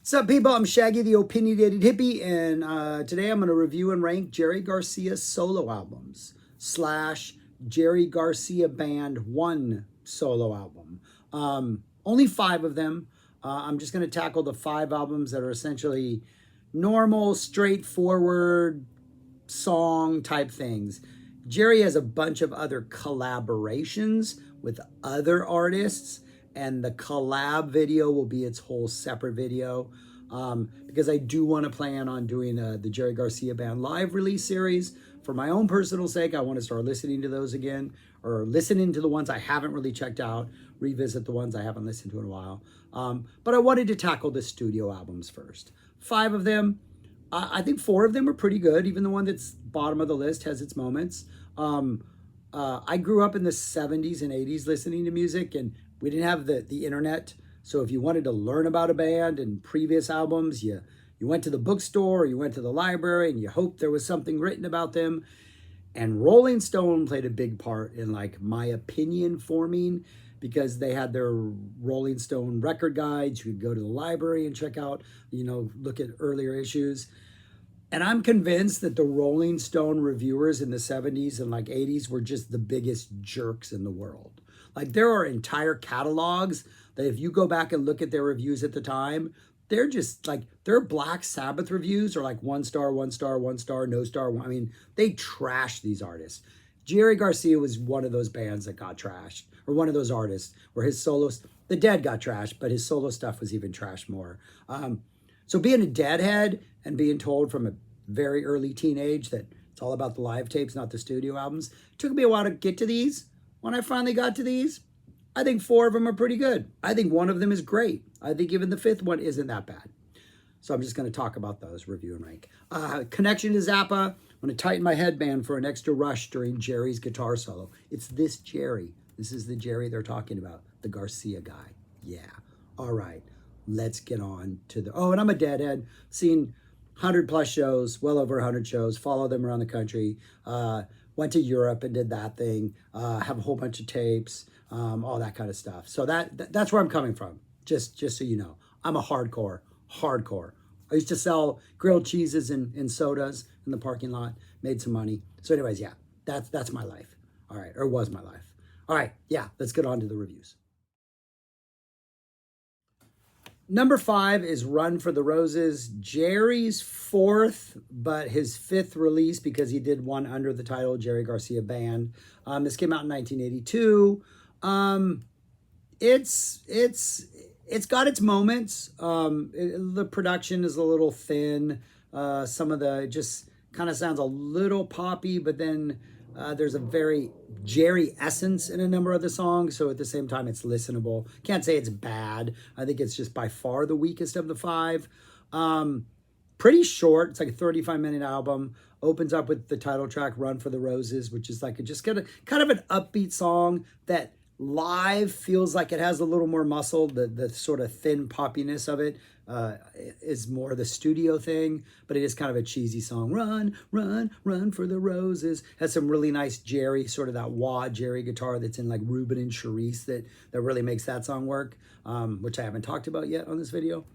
What's up, people? I'm Shaggy, the opinionated hippie, and today I'm going to review and rank Jerry Garcia's solo albums / Jerry Garcia Band 1 solo album. Only 5 of them. I'm just going to tackle the 5 albums that are essentially normal, straightforward song type things. Jerry has a bunch of other collaborations with other artists, and the collab video will be its whole separate video, because I do want to plan on doing the Jerry Garcia Band live release series. For my own personal sake, I want to start listening to those again, or listening to the ones I haven't really checked out, revisit the ones I haven't listened to in a while. But I wanted to tackle the studio albums first. 5 of them. I think 4 of them are pretty good. Even the one that's bottom of the list has its moments. I grew up in the 70s and 80s listening to music, and we didn't have the internet. So if you wanted to learn about a band and previous albums, you went to the bookstore, or you went to the library, and you hoped there was something written about them. And Rolling Stone played a big part in like my opinion forming, because they had their Rolling Stone record guides. You could go to the library and check out, look at earlier issues. And I'm convinced that the Rolling Stone reviewers in the 70s and like 80s were just the biggest jerks in the world. Like, there are entire catalogs that if you go back and look at their reviews at the time, they're just like, their Black Sabbath reviews are like 1 star, 1 star, 1 star, no star. I mean, they trash these artists. Jerry Garcia was one of those bands that got trashed, or one of those artists where his solos, the Dead got trashed, but his solo stuff was even trashed more. So being a Deadhead and being told from a very early teenage that it's all about the live tapes, not the studio albums, it took me a while to get to these. When I finally got to these, I think 4 of them are pretty good. I think 1 of them is great. I think even the 5th one isn't that bad. So I'm just going to talk about those, review and rank. Connection to Zappa. I'm going to tighten my headband for an extra rush during Jerry's guitar solo. It's this Jerry. This is the Jerry they're talking about, the Garcia guy. Yeah. All right. Let's get on to the... Oh, and I'm a Deadhead. Seen 100 plus shows, well over 100 shows, follow them around the country. Went to Europe and did that thing. Have a whole bunch of tapes, all that kind of stuff. So that's where I'm coming from, just so you know. I'm a hardcore. I used to sell grilled cheeses and sodas in the parking lot, made some money. So anyways, yeah, that's my life. All right, or was my life. All right, yeah, let's get on to the reviews. Number 5 is Run for the Roses, Jerry's 4th, but his 5th release, because he did one under the title Jerry Garcia Band. This came out in 1982. It's got its moments. The production is a little thin. Some of the just kind of sounds a little poppy, but then there's a very Jerry essence in a number of the songs. So at the same time, it's listenable. Can't say it's bad. I think it's just by far the weakest of the 5. Pretty short. It's like a 35-minute album. Opens up with the title track, Run for the Roses, which is like just kind of an upbeat song that live feels like it has a little more muscle. The sort of thin poppiness of it is more the studio thing, but it is kind of a cheesy song. Run, run, run for the roses. Has some really nice Jerry, sort of that wah Jerry guitar that's in like Ruben and Charisse that really makes that song work, which I haven't talked about yet on this video.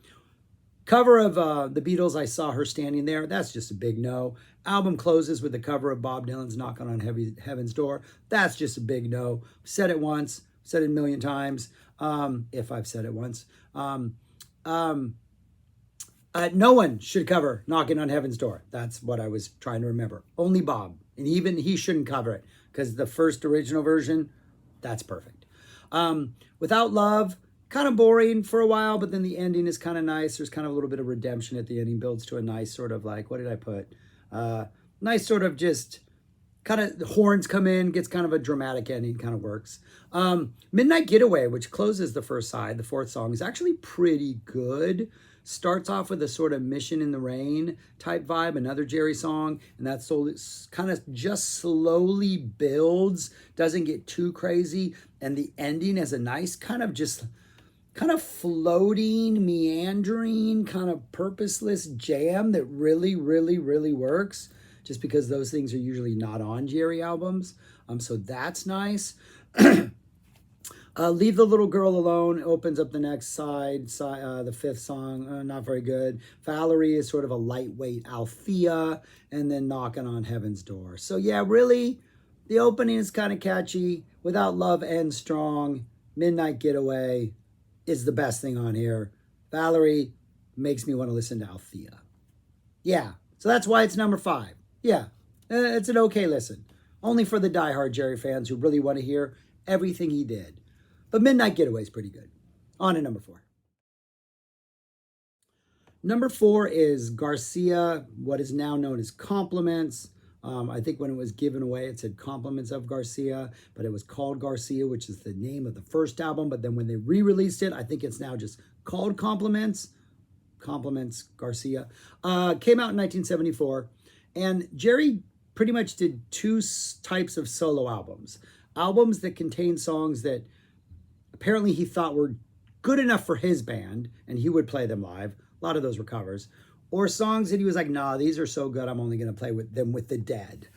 Cover of the Beatles, I Saw Her Standing There. That's just a big no. Album closes with the cover of Bob Dylan's Knocking on Heaven's Door. That's just a big no. Said it once, said it a million times, if I've said it once. No one should cover Knocking on Heaven's Door. That's what I was trying to remember. Only Bob. And even he shouldn't cover it, because the first original version, that's perfect. Without Love, kind of boring for a while, but then the ending is kind of nice. There's kind of a little bit of redemption at the ending, builds to a nice sort of like, what did I put? Nice sort of just kind of the horns come in, gets kind of a dramatic ending, kind of works. Midnight Getaway, which closes the first side, the 4th song, is actually pretty good. Starts off with a sort of Mission in the Rain type vibe, another Jerry song, and that kind of just slowly builds, doesn't get too crazy, and the ending is a nice kind of floating, meandering, kind of purposeless jam that really, really, really works, just because those things are usually not on Jerry albums. So that's nice. Leave the Little Girl Alone opens up the next side, the fifth song, not very good. Valerie is sort of a lightweight Althea, and then Knocking on Heaven's Door. So yeah, really, the opening is kind of catchy. Without Love Ends Strong, Midnight Getaway is the best thing on here. Valerie makes me want to listen to Althea. Yeah, so that's why it's number 5. Yeah, it's an okay listen. Only for the diehard Jerry fans who really want to hear everything he did. But Midnight Getaway is pretty good. On to number 4. Number 4 is Garcia, what is now known as Compliments. I think when it was given away, it said Compliments of Garcia, but it was called Garcia, which is the name of the first album. But then when they re-released it, I think it's now just called Compliments. Compliments Garcia. Came out in 1974. And Jerry pretty much did 2 types of solo albums. Albums that contain songs that apparently he thought were good enough for his band, and he would play them live. A lot of those were covers. Or songs that he was like, nah, these are so good, I'm only going to play with them with the Dead.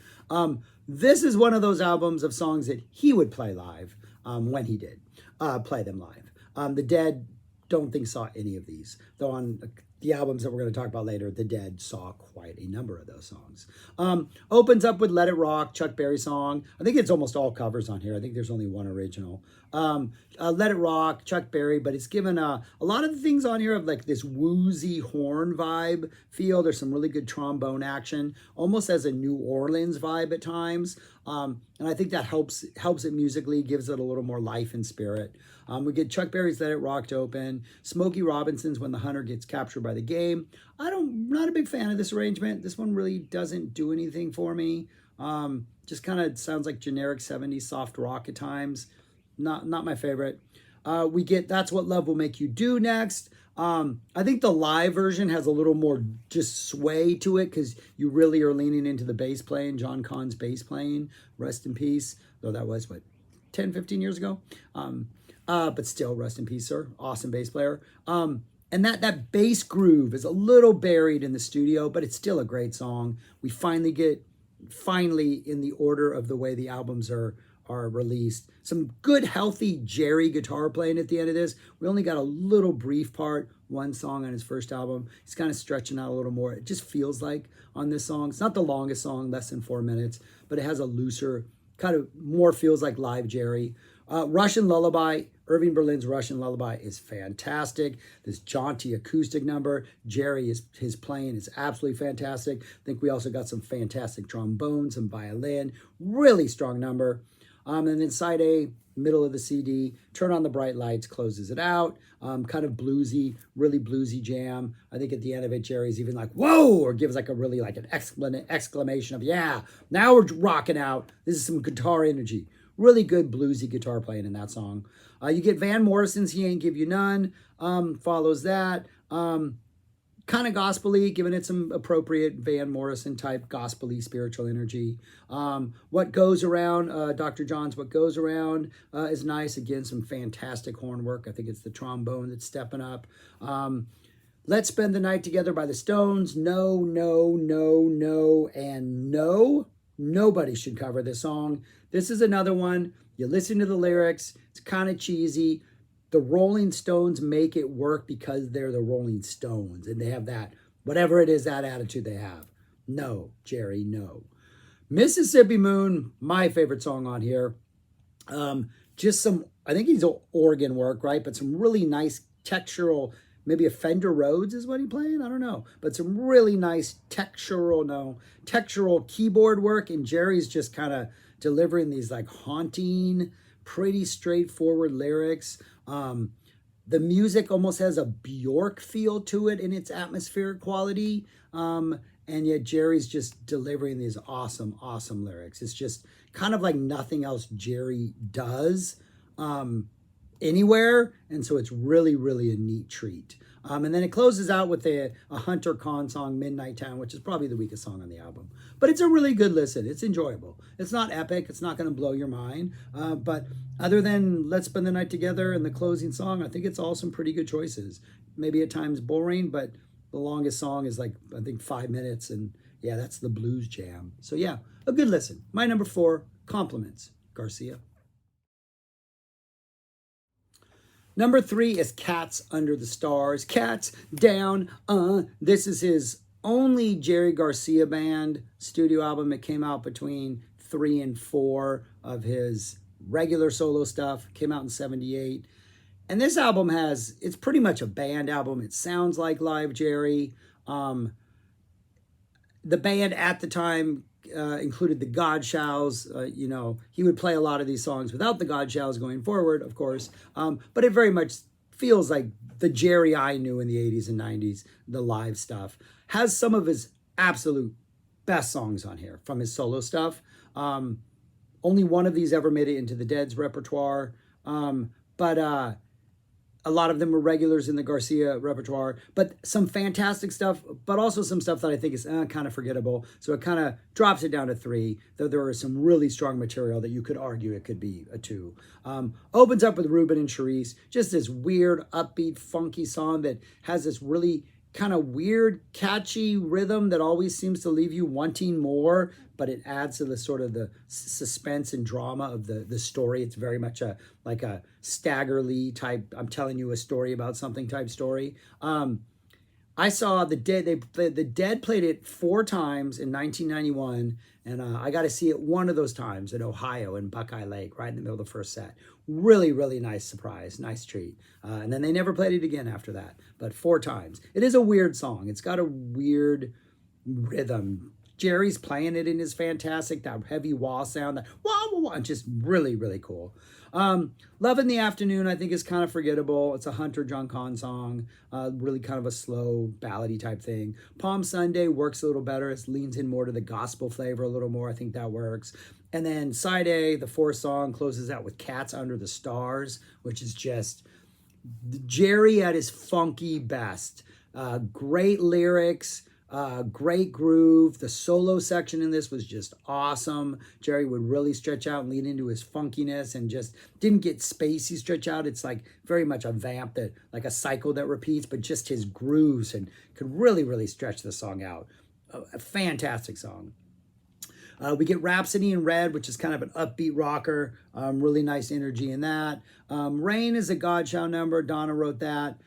This is one of those albums of songs that he would play live when he did play them live. The Dead don't think saw any of these, though on the albums that we're going to talk about later, the Dead saw quite a number of those songs. Opens up with Let It Rock, Chuck Berry song. I think it's almost all covers on here. I think there's only one original. Let It Rock, Chuck Berry, but it's given a lot of the things on here of like this woozy horn vibe feel. There's some really good trombone action, almost as a New Orleans vibe at times. And I think that helps it musically, gives it a little more life and spirit. We get Chuck Berry's Let It Rock to open. Smokey Robinson's When the Hunter Gets Captured by the Game. Not a big fan of this arrangement. This one really doesn't do anything for me. Just kind of sounds like generic 70s soft rock at times. Not my favorite. We get That's What Love Will Make You Do next. I think the live version has a little more just sway to it because you really are leaning into the bass playing, John Conn's bass playing, rest in peace, though that was, 10, 15 years ago? But still, rest in peace, sir. Awesome bass player. And that bass groove is a little buried in the studio, but it's still a great song. We finally in the order of the way the albums are released. Some good, healthy Jerry guitar playing at the end of this. We only got a little brief part, one song on his first album. He's kind of stretching out a little more. It just feels like on this song. It's not the longest song, less than 4 minutes, but it has a looser, kind of more feels like live Jerry. Russian Lullaby, Irving Berlin's Russian Lullaby is fantastic. This jaunty acoustic number, his playing is absolutely fantastic. I think we also got some fantastic trombone, some violin, really strong number. And then side A, middle of the CD, Turn on the Bright Lights closes it out. Kind of bluesy, really bluesy jam. I think at the end of it, Jerry's even like, whoa, or gives like a really like an exclamation of, yeah, now we're rocking out. This is some guitar energy. Really good bluesy guitar playing in that song. You get Van Morrison's He Ain't Give You None, follows that. Kind of gospel-y, giving it some appropriate Van Morrison type gospel-y spiritual energy. What Goes Around, Dr. John's What Goes Around is nice. Again, some fantastic horn work. I think it's the trombone that's stepping up. Let's Spend the Night Together by the Stones. No, no, no, no, and no. Nobody should cover this song. This is another one. You listen to the lyrics. It's kind of cheesy. The Rolling Stones make it work because they're the Rolling Stones. And they have that, whatever it is, that attitude they have. No, Jerry, no. Mississippi Moon, my favorite song on here. Just some, I think he's organ work, right? But some really nice textural, maybe a Fender Rhodes is what he's playing. I don't know. But some really nice textural keyboard work. And Jerry's just kind of delivering these like haunting, pretty straightforward lyrics. The music almost has a Bjork feel to it in its atmospheric quality. And yet Jerry's just delivering these awesome, awesome lyrics. It's just kind of like nothing else Jerry does anywhere. And so it's really, really a neat treat. And then it closes out with a Hunter Kahn song, Midnight Town, which is probably the weakest song on the album. But it's a really good listen. It's enjoyable. It's not epic. It's not going to blow your mind. But other than Let's Spend the Night Together and the closing song, I think it's all some pretty good choices. Maybe at times boring, but the longest song is like, I think 5 minutes. And yeah, that's the blues jam. So yeah, a good listen. My number 4, Compliments, Garcia. Number 3 is Cats Under the Stars. Cats Down. This is his only Jerry Garcia band studio album. It came out between 3 and 4 of his regular solo stuff. Came out in 78. And this album it's pretty much a band album. It sounds like live Jerry. The band at the time included the Godshalls. He would play a lot of these songs without the Godshalls going forward, of course. But it very much feels like the Jerry I knew in the 80s and 90s, the live stuff. Has some of his absolute best songs on here from his solo stuff. Only one of these ever made it into the Dead's repertoire. But a lot of them were regulars in the Garcia repertoire, but some fantastic stuff, but also some stuff that I think is kind of forgettable. So it kind of drops it down to 3, though there is some really strong material that you could argue it could be a 2. Opens up with Ruben and Charisse, just this weird, upbeat, funky song that has this really kind of weird, catchy rhythm that always seems to leave you wanting more, but it adds to the sort of the suspense and drama of the story. It's very much like a Stagger Lee type, I'm telling you a story about something type story. I saw the Dead. The Dead played it 4 times in 1991, and I got to see it one of those times in Ohio in Buckeye Lake, right in the middle of the first set. Really, really nice surprise, nice treat. And then they never played it again after that, but 4 times. It is a weird song. It's got a weird rhythm. Jerry's playing it and is fantastic. That heavy wah sound, that wah wah wah, just really, really cool. Love in the Afternoon, I think, is kind of forgettable. It's a Hunter John Kahn song, really kind of a slow ballady type thing. Palm Sunday works a little better. It leans in more to the gospel flavor a little more. I think that works. And then Side A, the 4th song, closes out with Cats Under the Stars, which is just Jerry at his funky best. Great lyrics. Great groove. The solo section in this was just awesome. Jerry would really stretch out and lean into his funkiness and just didn't get spacey stretch out. It's like very much a vamp, that like a cycle that repeats, but just his grooves, and could really, really stretch the song out. A fantastic song. We get Rhapsody in Red, which is kind of an upbeat rocker. Really nice energy in that. Rain is a Godchild number. Donna wrote that.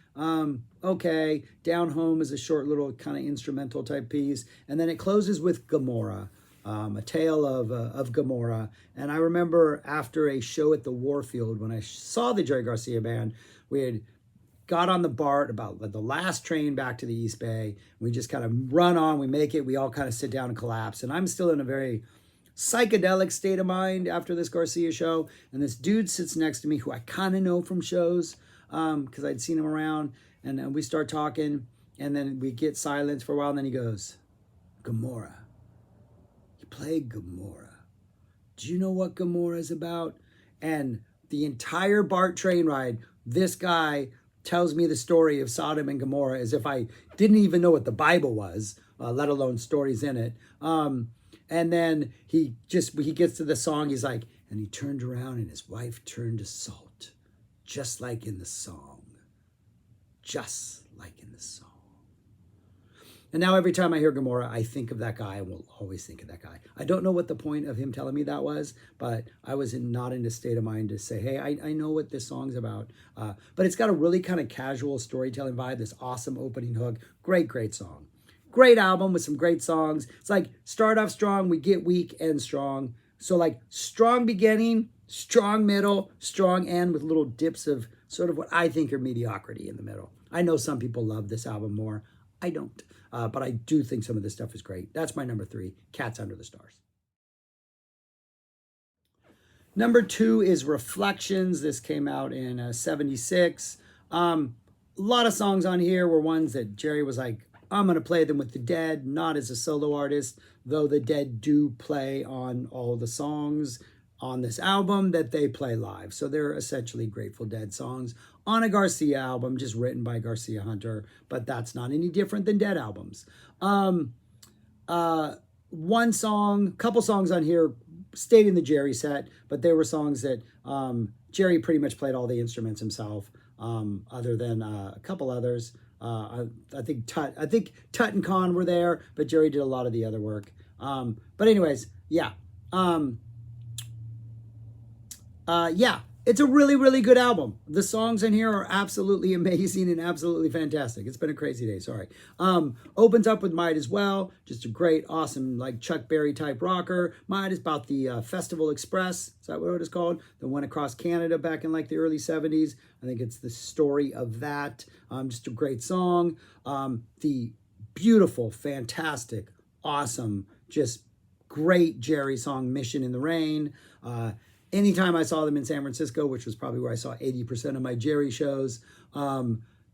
Okay. Down Home is a short little kind of instrumental type piece. And then it closes with Gomorrah, a tale of Gomorrah. And I remember after a show at the Warfield, when I saw the Jerry Garcia band, we had got on the BART about the last train back to the East Bay. We just kind of run on, we make it, we all kind of sit down and collapse. And I'm still in a very psychedelic state of mind after this Garcia show. And this dude sits next to me who I kind of know from shows because I'd seen him around. And we start talking, and then we get silence for a while. And then he goes, Gomorrah. You played Gomorrah. Do you know what Gomorrah is about? And the entire BART train ride, this guy tells me the story of Sodom and Gomorrah as if I didn't even know what the Bible was, let alone stories in it. And then he gets to the song. He's like, and he turned around and his wife turned to salt, just like in the song. Just like in the song. And now every time I hear Gomorrah, I think of that guy and will always think of that guy. I don't know what the point of him telling me that was, but I was not in a state of mind to say, hey, I know what this song's about. But it's got a really kind of casual storytelling vibe, this awesome opening hook. Great, great song. Great album with some great songs. It's like start off strong, we get weak and strong. So like strong beginning, strong middle, strong end with little dips of sort of what I think are mediocrity in the middle. I know some people love this album more. I don't. But I do think some of this stuff is great. That's my number 3, Cats Under the Stars. Number 2 is Reflections. This came out in 76. A lot of songs on here were ones that Jerry was like, I'm going to play them with the Dead, not as a solo artist, though the Dead do play on all the songs on this album that they play live. So they're essentially Grateful Dead songs on a Garcia album, just written by Garcia Hunter, but that's not any different than Dead albums. One song, couple songs on here stayed in the Jerry set, but they were songs that Jerry pretty much played all the instruments himself, other than a couple others. I think Tut and Khan were there, but Jerry did a lot of the other work. But anyways, yeah. It's a really, really good album. The songs in here are absolutely amazing and absolutely fantastic. It's been a crazy day, sorry. Opens up with Might As Well, just a great, awesome, like Chuck Berry type rocker. Might is about the Festival Express, is that what it is called? That went across Canada back in like the early 70s. I think it's the story of that. Just a great song. The beautiful, fantastic, awesome, just great Jerry song, Mission in the Rain. Anytime I saw them in San Francisco, which was probably where I saw 80% of my Jerry shows,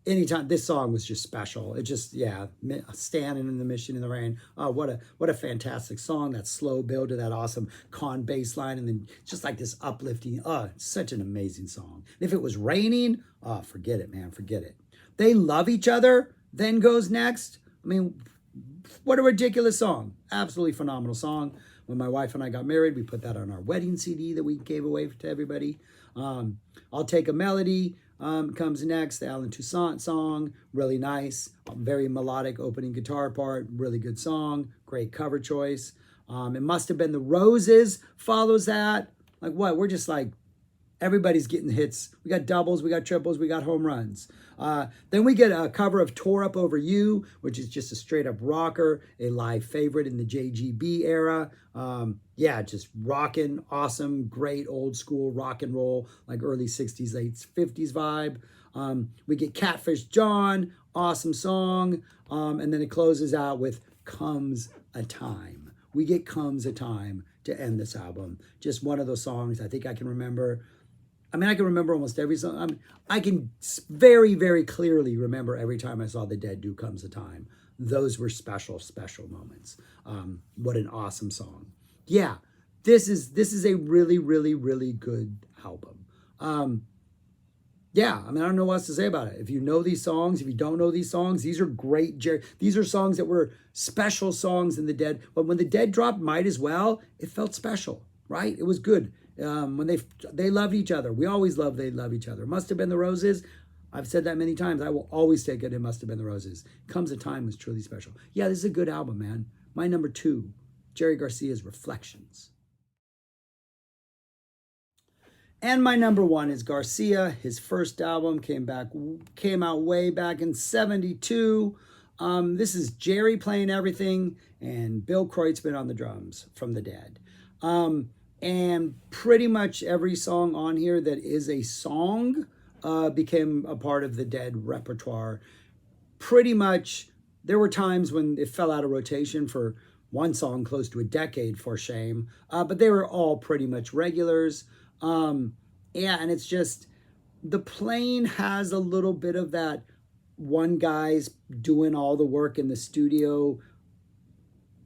anytime this song was just special. It just, yeah, standing in the Mission in the Rain. Oh, what a fantastic song. That slow build to that awesome con bass line, and then just like this uplifting. It's such an amazing song. If it was raining, forget it, man, forget it. They Love Each Other, then goes next. I mean, what a ridiculous song. Absolutely phenomenal song. When my wife and I got married, we put that on our wedding CD that we gave away to everybody. I'll Take a Melody comes next. The Alan Toussaint song, really nice. Very melodic opening guitar part, really good song. Great cover choice. It Must Have Been the Roses follows that. Like what? We're just like, everybody's getting hits. We got doubles, we got triples, we got home runs. Then we get a cover of Tore Up Over You, which is just a straight up rocker, a live favorite in the JGB era. Yeah, just rocking, awesome, great old school rock and roll, like early 60s, late 50s vibe. We get Catfish John, awesome song. And then it closes out with Comes a Time. We get Comes a Time to end this album. Just one of those songs I think I can remember. I mean, I can remember almost every song. I can very, very clearly remember every time I saw The Dead do Comes a Time. Those were special, special moments. What an awesome song. Yeah, this is a really, really, really good album. Yeah, I mean, I don't know what else to say about it. If you know these songs, if you don't know these songs, these are great. These are songs that were special songs in The Dead. But when The Dead dropped Might As Well, it felt special, right? It was good. When they loved each other. We always loved They Love Each Other. Must Have Been the Roses. I've said that many times. I will always take it. It Must Have Been the Roses. Comes a Time was truly special. Yeah, this is a good album, man. My number 2, Jerry Garcia's Reflections. And my number 1 is Garcia. His first album came out way back in 72. This is Jerry playing everything and Bill Kreutzmann on the drums from The Dead. And pretty much every song on here that is a song became a part of the Dead repertoire. Pretty much, there were times when it fell out of rotation for one song close to a decade, for shame. But they were all pretty much regulars. Yeah, and it's just, the playing has a little bit of that one guy's doing all the work in the studio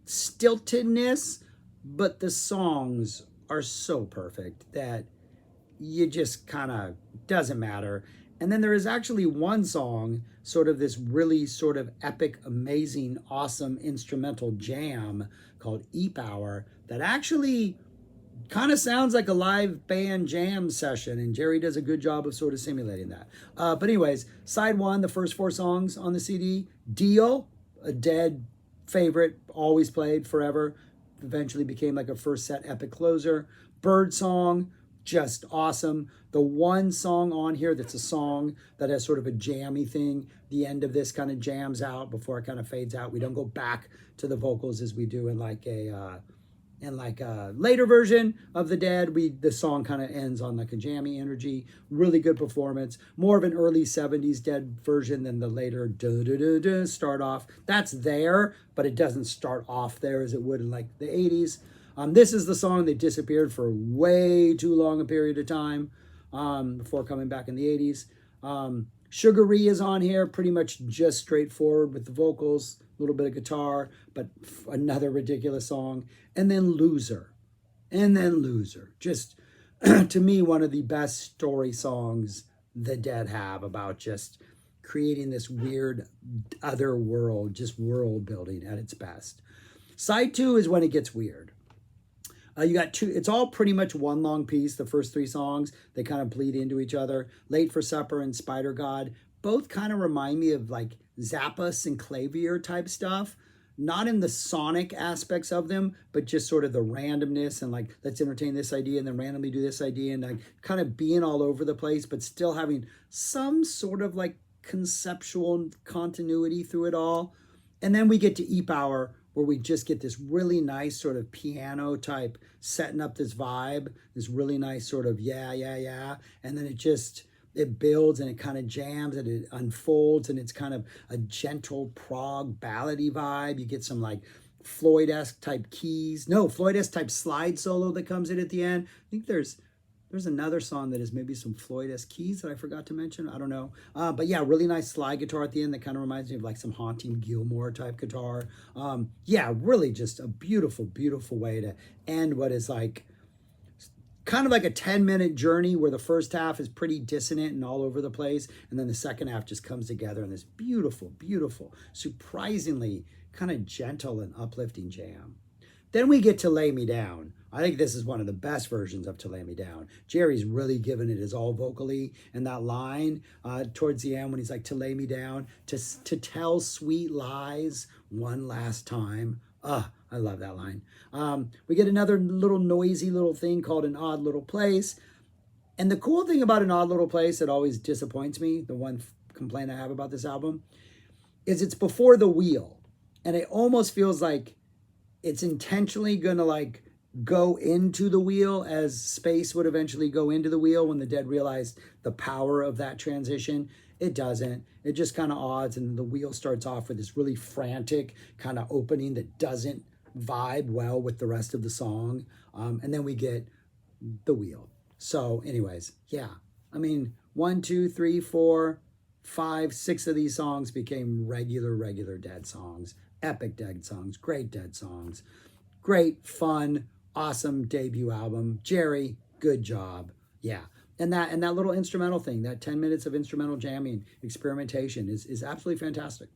stiltedness, but the songs are so perfect that you just kind of doesn't matter. And then there is actually one song, sort of this really sort of epic, amazing, awesome instrumental jam called Eep Hour that actually kind of sounds like a live band jam session, and Jerry does a good job of sort of simulating that. But anyways, side 1, the first 4 songs on the CD, Deal, a Dead favorite, always played forever, eventually became like a first set epic closer. Bird Song, just awesome. The one song on here that's a song that has sort of a jammy thing, the end of this kind of jams out before it kind of fades out. We don't go back to the vocals as we do in like a later version of The Dead. The song kind of ends on like a jammy energy. Really good performance. More of an early 70s Dead version than the later start off. That's there, but it doesn't start off there as it would in like the 80s. This is the song that disappeared for way too long a period of time before coming back in the 80s. Sugaree is on here, pretty much just straightforward with the vocals, a little bit of guitar, but another ridiculous song. And then Loser. Just, to me, one of the best story songs the Dead have about just creating this weird other world, just world building at its best. Side 2 is when it gets weird. You got 2, it's all pretty much one long piece, the first 3 songs. They kind of bleed into each other. Late for Supper and Spider God both kind of remind me of like Zappa Synclavier type stuff. not in the sonic aspects of them, but just sort of the randomness and like, let's entertain this idea and then randomly do this idea, and like kind of being all over the place, but still having some sort of like conceptual continuity through it all. And then we get to E-Power, where we just get this really nice sort of piano type setting up this vibe, this really nice sort of yeah, yeah, yeah. And then it builds and it kind of jams and it unfolds, and it's kind of a gentle prog ballady vibe. You get some like Floyd-esque type keys. No, Floyd-esque type slide solo that comes in at the end. I think there's another song that is maybe some Floyd-esque keys that I forgot to mention. I don't know. But yeah, really nice slide guitar at the end that kind of reminds me of like some haunting Gilmore type guitar. Yeah, really just a beautiful, beautiful way to end what is like kind of like a 10-minute journey, where the first half is pretty dissonant and all over the place, and then the second half just comes together in this beautiful, beautiful, surprisingly kind of gentle and uplifting jam. Then we get To Lay Me Down. I think this is one of the best versions of To Lay Me Down. Jerry's really given it his all vocally, and that line towards the end when he's like, to lay me down, to tell sweet lies one last time. I love that line. We get another little noisy little thing called An Odd Little Place. And the cool thing about An Odd Little Place that always disappoints me, the one complaint I have about this album, is it's before the wheel. And it almost feels like it's intentionally going to like go into the wheel, as space would eventually go into the wheel when the Dead realized the power of that transition. It doesn't. It just kind of odds, and the wheel starts off with this really frantic kind of opening that doesn't vibe well with the rest of the song. And then we get the wheel. So anyways, yeah. I mean, 1, 2, 3, 4, 5, 6 of these songs became regular Dead songs. Epic Dead songs, great Dead songs. Great, fun, awesome debut album. Jerry, good job. Yeah. And that little instrumental thing, that 10 minutes of instrumental jamming, experimentation is absolutely fantastic.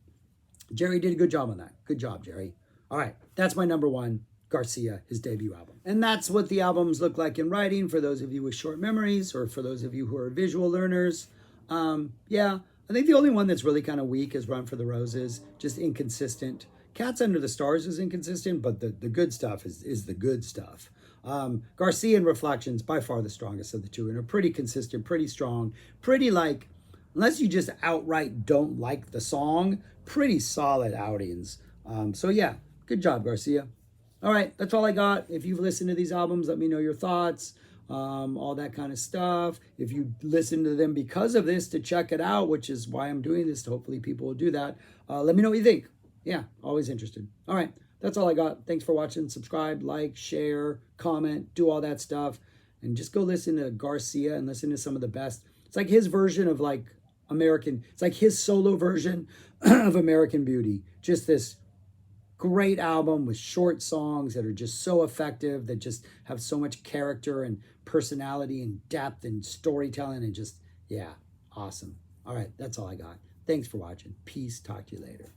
Jerry did a good job on that. Good job, Jerry. All right, that's my number one, Garcia, his debut album. And that's what the albums look like in writing for those of you with short memories, or for those of you who are visual learners. Yeah, I think the only one that's really kind of weak is Run for the Roses, just inconsistent. Cats Under the Stars is inconsistent, but the good stuff is the good stuff. Garcia and Reflections, by far the strongest of the two, and are pretty consistent, pretty strong, pretty like, unless you just outright don't like the song, pretty solid outings. So yeah, good job, Garcia. All right, that's all I got. If you've listened to these albums, let me know your thoughts, all that kind of stuff. If you listen to them because of this to check it out, which is why I'm doing this, hopefully people will do that. Let me know what you think. Yeah, always interested. All right, that's all I got. Thanks for watching. Subscribe, like, share, comment, do all that stuff. And just go listen to Garcia and listen to some of the best. It's like his version of like it's like his solo version of American Beauty. Just this great album with short songs that are just so effective, that just have so much character and personality and depth and storytelling, and just, yeah, awesome. All right, that's all I got. Thanks for watching. Peace. Talk to you later.